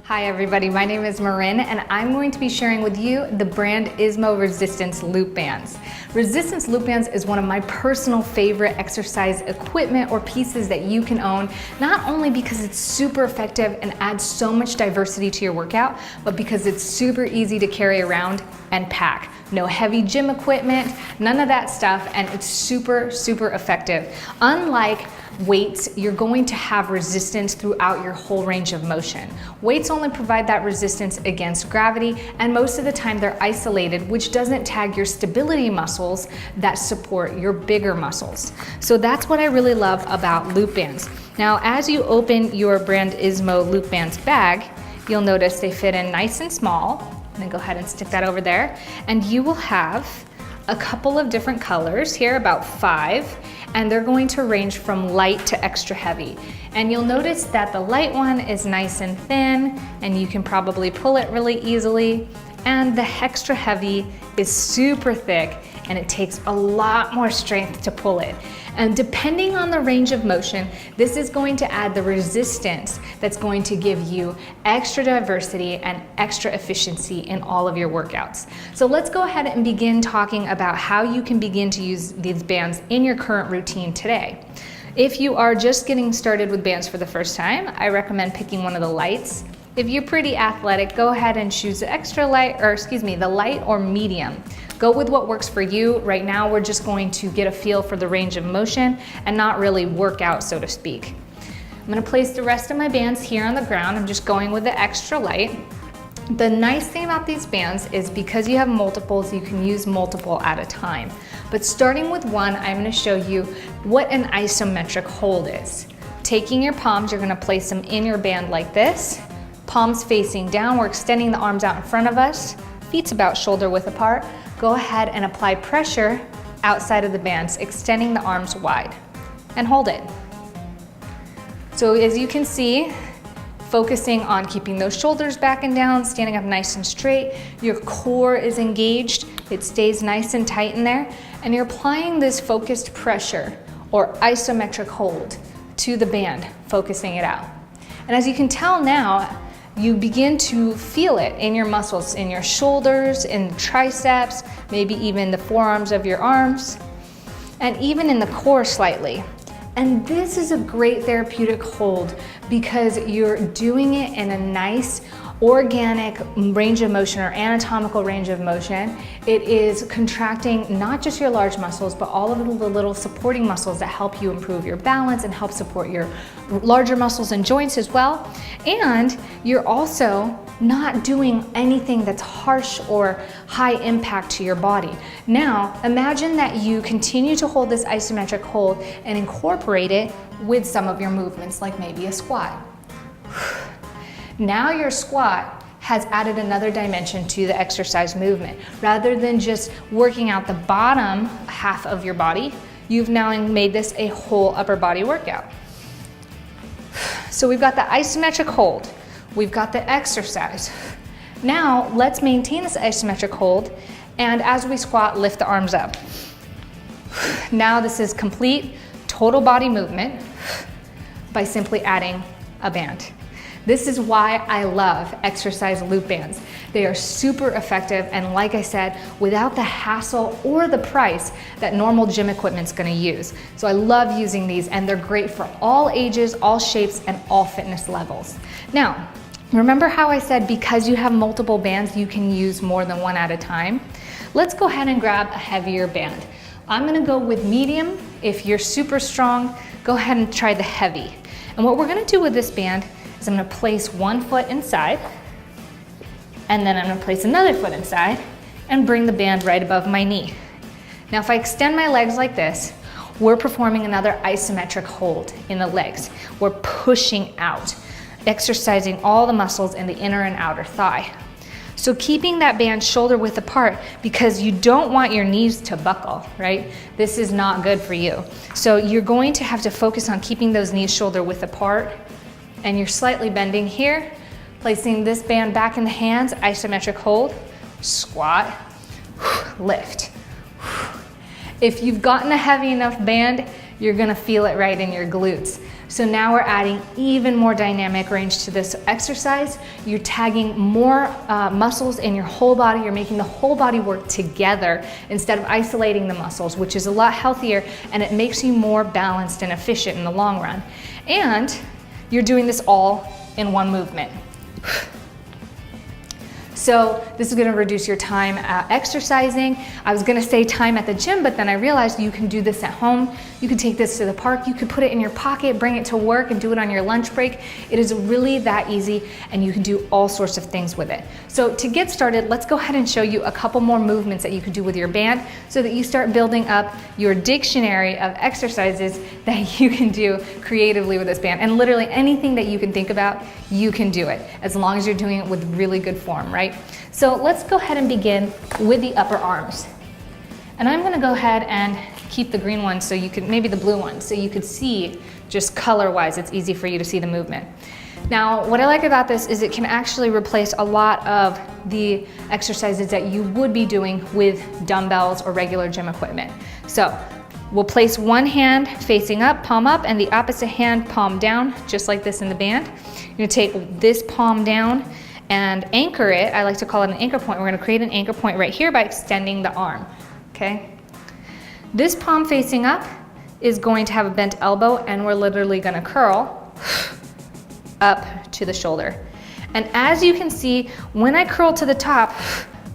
Hi everybody, my name is Marin and I'm going to be sharing with you the Brandismo Resistance Loop Bands. Resistance Loop Bands is one of my personal favorite exercise equipment or pieces that you can own, not only because it's super effective and adds so much diversity to your workout, but because it's super easy to carry around and pack. No heavy gym equipment, none of that stuff, and it's super, super effective. Unlike weights, you're going to have resistance throughout your whole range of motion. Weights only provide that resistance against gravity, and most of the time they're isolated, which doesn't tag your stability muscles that support your bigger muscles. So that's what I really love about loop bands. Now, as you open your Brandismo loop bands bag, you'll notice they fit in nice and small. I'm gonna go ahead and stick that over there. And you will have a couple of different colors here, about 5, and they're going to range from light to extra heavy. And you'll notice that the light one is nice and thin, and you can probably pull it really easily. And the extra heavy is super thick, and it takes a lot more strength to pull it. And depending on the range of motion, this is going to add the resistance that's going to give you extra diversity and extra efficiency in all of your workouts. So let's go ahead and begin talking about how you can begin to use these bands in your current routine today. If you are just getting started with bands for the first time, I recommend picking one of the lights. If you're pretty athletic, go ahead and choose the the light or medium. Go with what works for you. Right now, we're just going to get a feel for the range of motion and not really work out, so to speak. I'm gonna place the rest of my bands here on the ground. I'm just going with the extra light. The nice thing about these bands is because you have multiples, you can use multiple at a time. But starting with one, I'm gonna show you what an isometric hold is. Taking your palms, you're gonna place them in your band like this. Palms facing down, we're extending the arms out in front of us. Feet's about shoulder width apart. Go ahead and apply pressure outside of the bands, extending the arms wide, and hold it. So as you can see, focusing on keeping those shoulders back and down, standing up nice and straight, your core is engaged, it stays nice and tight in there, and you're applying this focused pressure or isometric hold to the band, focusing it out. And as you can tell now, you begin to feel it in your muscles, in your shoulders, in triceps, maybe even the forearms of your arms, and even in the core slightly. And this is a great therapeutic hold because you're doing it in a nice, organic range of motion or anatomical range of motion. It is contracting not just your large muscles, but all of the little supporting muscles that help you improve your balance and help support your larger muscles and joints as well. And you're also not doing anything that's harsh or high impact to your body. Now, imagine that you continue to hold this isometric hold and incorporate it with some of your movements, like maybe a squat. Now your squat has added another dimension to the exercise movement. Rather than just working out the bottom half of your body, you've now made this a whole upper body workout. So we've got the isometric hold, we've got the exercise. Now let's maintain this isometric hold, and as we squat, lift the arms up. Now this is complete total body movement by simply adding a band. This is why I love exercise loop bands. They are super effective, and like I said, without the hassle or the price that normal gym equipment's gonna use. So I love using these, and they're great for all ages, all shapes, and all fitness levels. Now, remember how I said because you have multiple bands, you can use more than one at a time? Let's go ahead and grab a heavier band. I'm gonna go with medium. If you're super strong, go ahead and try the heavy. And what we're gonna do with this band is I'm gonna place one foot inside, and then I'm gonna place another foot inside and bring the band right above my knee. Now, if I extend my legs like this, we're performing another isometric hold in the legs. We're pushing out, exercising all the muscles in the inner and outer thigh. So keeping that band shoulder width apart because you don't want your knees to buckle, right? This is not good for you. So you're going to have to focus on keeping those knees shoulder width apart, and you're slightly bending here, placing this band back in the hands, isometric hold, squat, lift. If you've gotten a heavy enough band, you're gonna feel it right in your glutes. So now we're adding even more dynamic range to this exercise. You're tagging more muscles in your whole body. You're making the whole body work together instead of isolating the muscles, which is a lot healthier, and it makes you more balanced and efficient in the long run. And you're doing this all in one movement. So this is gonna reduce your time exercising. I was gonna say time at the gym, but then I realized you can do this at home. You can take this to the park. You could put it in your pocket, bring it to work, and do it on your lunch break. It is really that easy, and you can do all sorts of things with it. So to get started, let's go ahead and show you a couple more movements that you can do with your band so that you start building up your dictionary of exercises that you can do creatively with this band. And literally anything that you can think about, you can do it, as long as you're doing it with really good form, right? So let's go ahead and begin with the upper arms. And I'm gonna go ahead and keep the green one so you could, maybe the blue one, so you could see just color-wise, it's easy for you to see the movement. Now, what I like about this is it can actually replace a lot of the exercises that you would be doing with dumbbells or regular gym equipment. So we'll place one hand facing up, palm up, and the opposite hand palm down, just like this in the band. You're gonna take this palm down and anchor it. I like to call it an anchor point. We're gonna create an anchor point right here by extending the arm, okay? This palm facing up is going to have a bent elbow, and we're literally gonna curl up to the shoulder. And as you can see, when I curl to the top,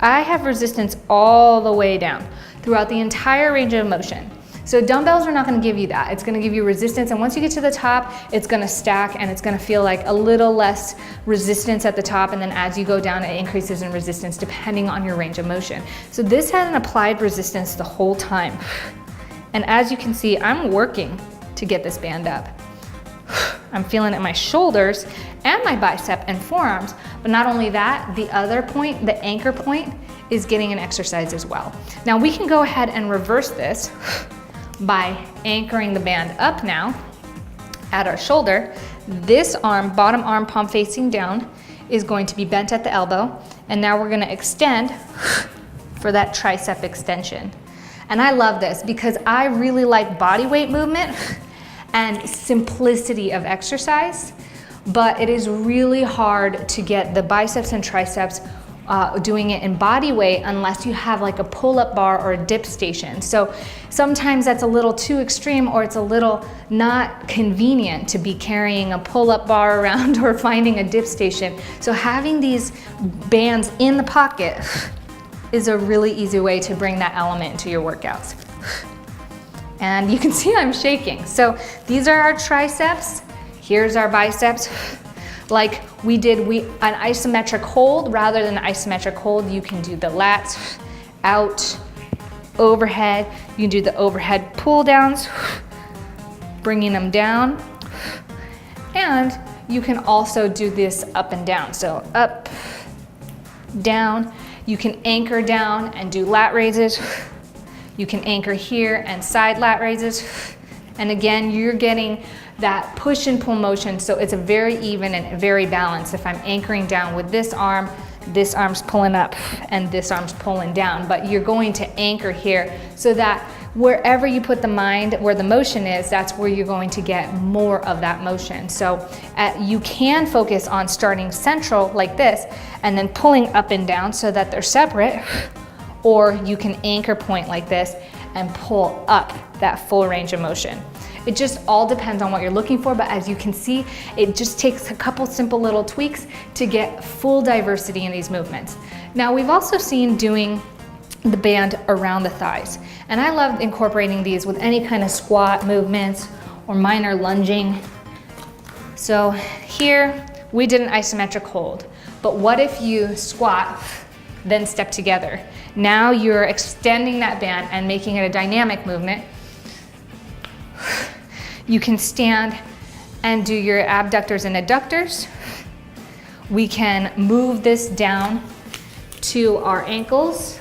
I have resistance all the way down throughout the entire range of motion. So dumbbells are not gonna give you that. It's gonna give you resistance, and once you get to the top, it's gonna stack, and it's gonna feel like a little less resistance at the top, and then as you go down, it increases in resistance depending on your range of motion. So this has an applied resistance the whole time. And as you can see, I'm working to get this band up. I'm feeling it in my shoulders and my bicep and forearms, but not only that, the other point, the anchor point, is getting an exercise as well. Now we can go ahead and reverse this by anchoring the band up now at our shoulder. This arm, bottom arm, palm facing down, is going to be bent at the elbow, and now we're gonna extend for that tricep extension. And I love this because I really like body weight movement and simplicity of exercise, but it is really hard to get the biceps and triceps doing it in body weight unless you have like a pull-up bar or a dip station. So sometimes that's a little too extreme, or it's a little not convenient to be carrying a pull-up bar around or finding a dip station. So having these bands in the pocket is a really easy way to bring that element into your workouts. And you can see I'm shaking. So these are our triceps. Here's our biceps. Like we did an isometric hold. Rather than an isometric hold, you can do the lats, out, overhead. You can do the overhead pull downs, bringing them down. And you can also do this up and down. So up, down. You can anchor down and do lat raises. You can anchor here and side lat raises. And again, you're getting that push and pull motion, so it's a very even and very balanced. If I'm anchoring down with this arm's pulling up and this arm's pulling down, but you're going to anchor here so that wherever you put the mind, where the motion is, that's where you're going to get more of that motion. So you can focus on starting central like this and then pulling up and down so that they're separate, or you can anchor point like this and pull up that full range of motion. It just all depends on what you're looking for, but as you can see, it just takes a couple simple little tweaks to get full diversity in these movements. Now we've also seen doing the band around the thighs, and I love incorporating these with any kind of squat movements or minor lunging. So here we did an isometric hold, but what if you squat, then step together? Now you're extending that band and making it a dynamic movement. You can stand and do your abductors and adductors. We can move this down to our ankles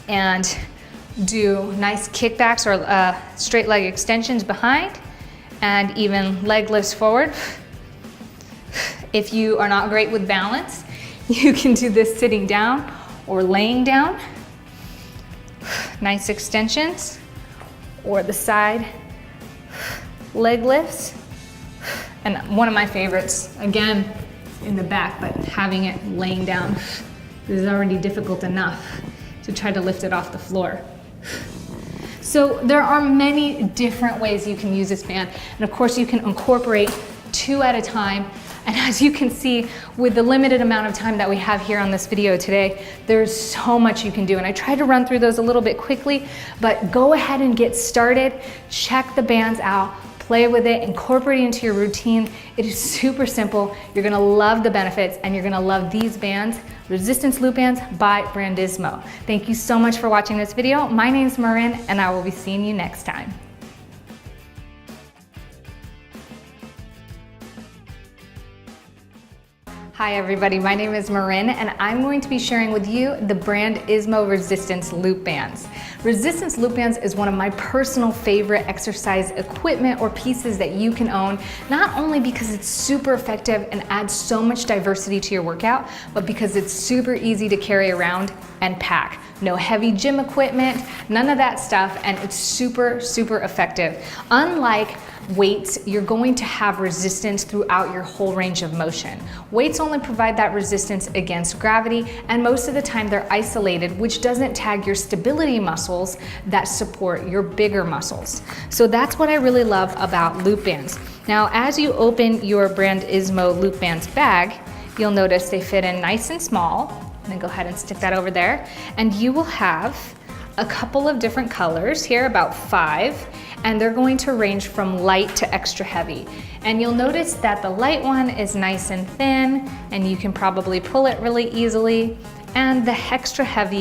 and do nice kickbacks or straight leg extensions behind, and even leg lifts forward. If you are not great with balance, you can do this sitting down or laying down. Nice extensions, or the side leg lifts. And one of my favorites, again, in the back, but having it laying down. This is already difficult enough to try to lift it off the floor. So there are many different ways you can use this band. And of course you can incorporate 2 at a time. And as you can see, with the limited amount of time that we have here on this video today, there's so much you can do. And I tried to run through those a little bit quickly, but go ahead and get started. Check the bands out, play with it, incorporate it into your routine. It is super simple. You're gonna love the benefits and you're gonna love these bands, Resistance Loop Bands by Brandismo. Thank you so much for watching this video. My name's Marin and I will be seeing you next time. Hi everybody, my name is Marin and I'm going to be sharing with you the Brandismo Resistance Loop Bands. Resistance Loop Bands is one of my personal favorite exercise equipment or pieces that you can own, not only because it's super effective and adds so much diversity to your workout, but because it's super easy to carry around and pack. No heavy gym equipment, none of that stuff, and it's super, super effective. Unlike weights, you're going to have resistance throughout your whole range of motion. Weights only provide that resistance against gravity, and most of the time they're isolated, which doesn't tag your stability muscles that support your bigger muscles. So that's what I really love about loop bands. Now, as you open your Brandismo Loop Bands bag, you'll notice they fit in nice and small. And then go ahead and stick that over there. And you will have a couple of different colors here, about 5, and they're going to range from light to extra heavy. And you'll notice that the light one is nice and thin, and you can probably pull it really easily. And the extra heavy